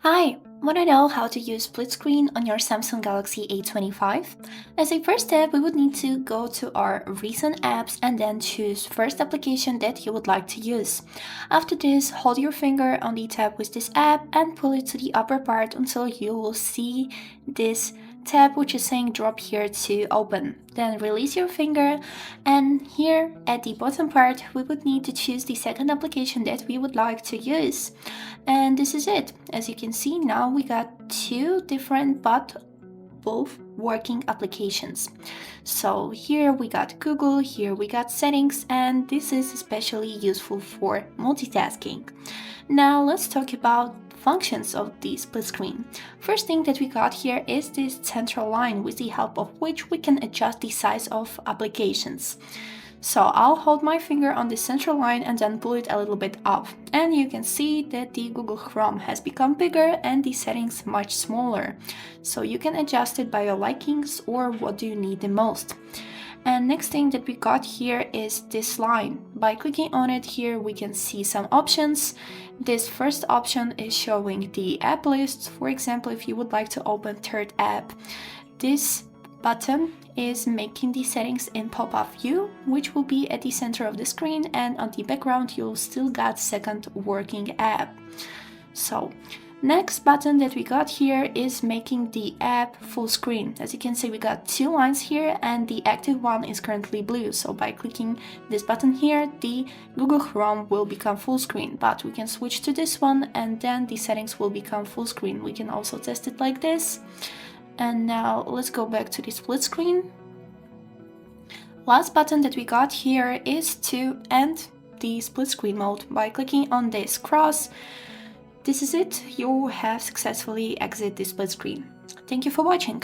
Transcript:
Hi, want to know how to use split screen on your Samsung Galaxy A25? As a first step, we would need to go to our recent apps and then choose first application that you would like to use. After this, hold your finger on the tab with this app and pull it to the upper part until you will see this tab which is saying drop here to open. Then release your finger, and here at the bottom part we would need to choose the second application that we would like to use. And this is it. As you can see, now we got two different but both working applications. So here we got Google, here we got settings, and this is especially useful for multitasking. Now let's talk about functions of the split screen. First thing that we got here is this central line, with the help of which we can adjust the size of applications. So I'll hold my finger on the central line and then pull it a little bit up, and you can see that the Google Chrome has become bigger and the settings much smaller. So you can adjust it by your likings or what do you need the most. And next thing that we got here is this line. By clicking on it here, we can see some options. This first option is showing the app lists. For example, if you would like to open third app, this button is making the settings in pop-up view, which will be at the center of the screen, and on the background you'll still got second working app. So next button that we got here is making the app full screen. As you can see, we got two lines here and the active one is currently blue. So by clicking this button here, the Google Chrome will become full screen, but we can switch to this one and then the settings will become full screen. We can also test it like this. And now let's go back to the split screen. Last button that we got here is to end the split screen mode. By clicking on this cross, this is it. You have successfully exited the split screen. Thank you for watching.